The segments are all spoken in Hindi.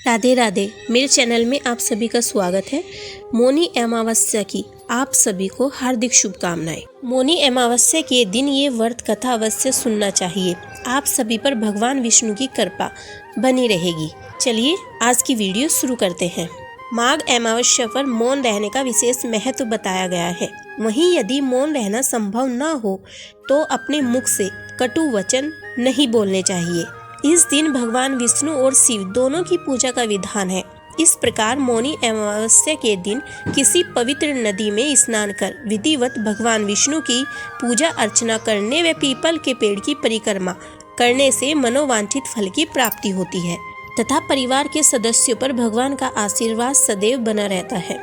राधे राधे। मेरे चैनल में आप सभी का स्वागत है। मौनी अमावस्या की आप सभी को हार्दिक शुभकामनाएं। मौनी अमावस्या के दिन ये व्रत कथा अवश्य सुनना चाहिए। आप सभी पर भगवान विष्णु की कृपा बनी रहेगी। चलिए आज की वीडियो शुरू करते हैं। माघ अमावस्या पर मौन रहने का विशेष महत्व बताया गया है। वहीं यदि मौन रहना संभव न हो तो अपने मुख से कटु वचन नहीं बोलने चाहिए। इस दिन भगवान विष्णु और शिव दोनों की पूजा का विधान है। इस प्रकार मौनी अमावस्या के दिन किसी पवित्र नदी में स्नान कर विधिवत भगवान विष्णु की पूजा अर्चना करने व पीपल के पेड़ की परिक्रमा करने से मनोवांछित फल की प्राप्ति होती है तथा परिवार के सदस्यों पर भगवान का आशीर्वाद सदैव बना रहता है।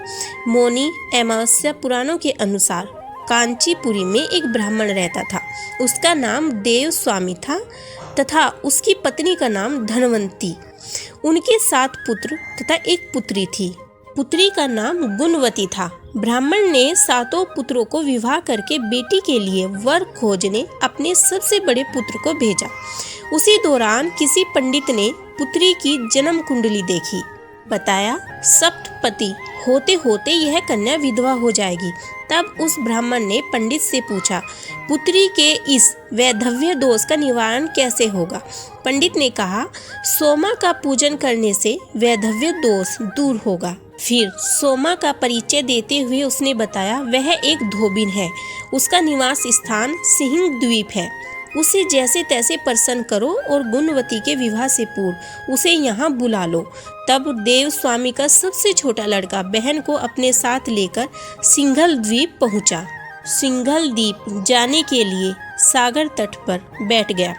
मौनी अमावस्या पुराणों के अनुसार कांचीपुरी में एक ब्राह्मण रहता था। उसका नाम देव स्वामी था तथा उसकी पत्नी का नाम धनवंती। उनके 7 पुत्र तथा एक पुत्री थी। पुत्री का नाम गुणवती था। ब्राह्मण ने 7 पुत्रों को विवाह करके बेटी के लिए वर खोजने अपने सबसे बड़े पुत्र को भेजा। उसी दौरान किसी पंडित ने पुत्री की जन्म कुंडली देखी। बताया सप्तपति होते होते यह कन्या विधवा हो जाएगी। तब उस ब्राह्मण ने पंडित से पूछा, पुत्री के इस वैधव्य दोष का निवारण कैसे होगा? पंडित ने कहा, सोमा का पूजन करने से वैधव्य दोष दूर होगा। फिर सोमा का परिचय देते हुए उसने बताया, वह एक धोबिन है। उसका निवास स्थान सिंह द्वीप है। उसे जैसे तैसे प्रसन्न करो और गुणवती के विवाह से पूर्व उसे यहाँ बुला लो। तब देव स्वामी का सबसे छोटा लड़का बहन को अपने साथ लेकर सिंघल द्वीप पहुँचा। सिंघल द्वीप जाने के लिए सागर तट पर बैठ गया।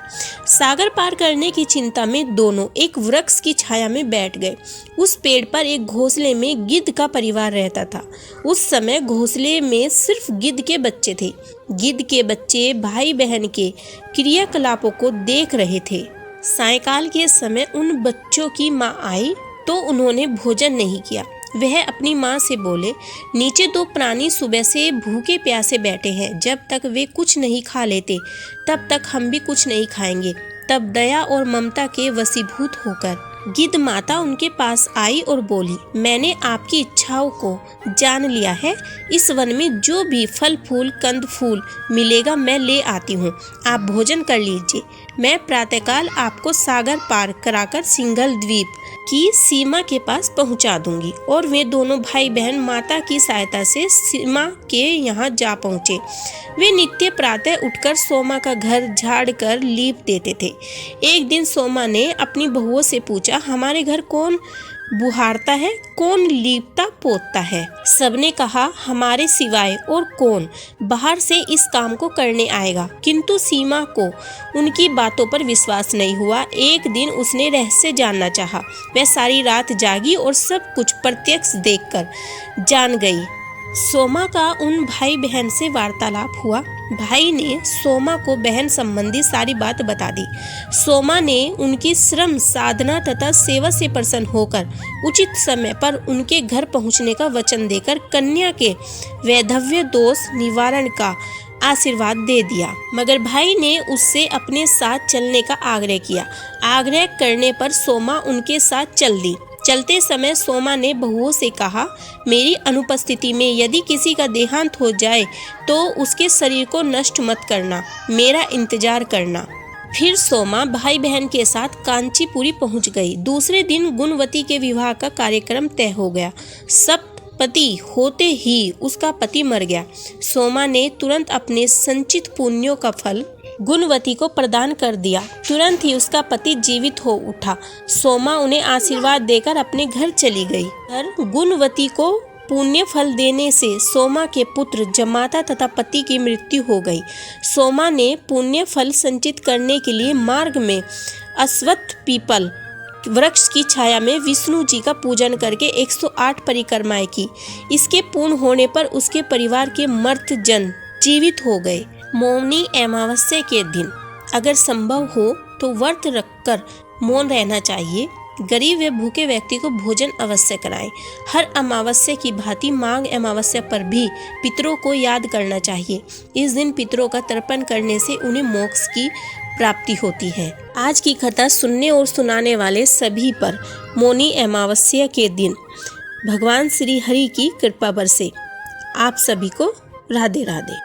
सागर पार करने की चिंता में दोनों एक वृक्ष की छाया में बैठ गए। उस पेड़ पर एक घोंसले में गिद्ध का परिवार रहता था। उस समय घोंसले में सिर्फ गिद्ध के बच्चे थे। गिद्ध के बच्चे भाई बहन के क्रियाकलापों को देख रहे थे। सायंकाल के समय उन बच्चों की माँ आई तो उन्होंने भोजन नहीं किया। वह अपनी माँ से बोले, नीचे 2 प्राणी सुबह से भूखे प्यासे बैठे हैं। जब तक वे कुछ नहीं खा लेते तब तक हम भी कुछ नहीं खाएंगे। तब दया और ममता के वशीभूत होकर गिद्ध माता उनके पास आई और बोली, मैंने आपकी इच्छाओं को जान लिया है। इस वन में जो भी फल फूल कंद फूल मिलेगा मैं ले आती हूँ। आप भोजन कर लीजिए। मैं प्रातःकाल आपको सागर पार कराकर सिंघल द्वीप की सीमा के पास पहुंचा दूंगी। और वे दोनों भाई बहन माता की सहायता से सीमा के यहाँ जा पहुँचे। वे नित्य प्रातः उठकर सोमा का घर झाड़ कर लीप देते थे। एक दिन सोमा ने अपनी बहुओं से पूछा, हमारे घर कौन बुहारता है, कौन लीपता पोतता है? सबने कहा, हमारे सिवाय और कौन बाहर से इस काम को करने आएगा। किंतु सीमा को उनकी बातों पर विश्वास नहीं हुआ। एक दिन उसने रहस्य जानना चाहा। वह सारी रात जागी और सब कुछ प्रत्यक्ष देखकर जान गई। सोमा का उन भाई बहन से वार्तालाप हुआ। भाई ने सोमा को बहन संबंधी सारी बात बता दी। सोमा ने उनकी श्रम साधना तथा सेवा से प्रसन्न होकर उचित समय पर उनके घर पहुंचने का वचन देकर कन्या के वैधव्य दोष निवारण का आशीर्वाद दे दिया। मगर भाई ने उससे अपने साथ चलने का आग्रह किया। आग्रह करने पर सोमा उनके साथ चल दी। चलते समय सोमा ने बहुओं से कहा, मेरी अनुपस्थिति में यदि किसी का देहांत हो जाए तो उसके शरीर को नष्ट मत करना, मेरा इंतजार करना। फिर सोमा भाई बहन के साथ कांचीपुरी पहुंच गई। दूसरे दिन गुणवती के विवाह का कार्यक्रम तय हो गया। सप्तपति होते ही उसका पति मर गया। सोमा ने तुरंत अपने संचित पुण्यों का फल गुणवती को प्रदान कर दिया। तुरंत ही उसका पति जीवित हो उठा। सोमा उन्हें आशीर्वाद देकर अपने घर चली गई। गुणवती को पुण्य फल देने से सोमा के पुत्र जमाता तथा पति की मृत्यु हो गई। सोमा ने पुण्य फल संचित करने के लिए मार्ग में अश्वत्थ पीपल वृक्ष की छाया में विष्णु जी का पूजन करके 108 परिक्रमाएं की। इसके पूर्ण होने पर उसके परिवार के मर्त जन जीवित हो गए। मौनी अमावस्या के दिन अगर संभव हो तो व्रत रखकर मौन रहना चाहिए। गरीब व भूखे व्यक्ति को भोजन अवश्य कराएं। हर अमावस्या की भांति माघ अमावस्या पर भी पितरों को याद करना चाहिए। इस दिन पितरों का तर्पण करने से उन्हें मोक्ष की प्राप्ति होती है। आज की कथा सुनने और सुनाने वाले सभी पर मौनी अमावस्या के दिन भगवान श्री हरि की कृपा बरसे। आप सभी को राधे राधे।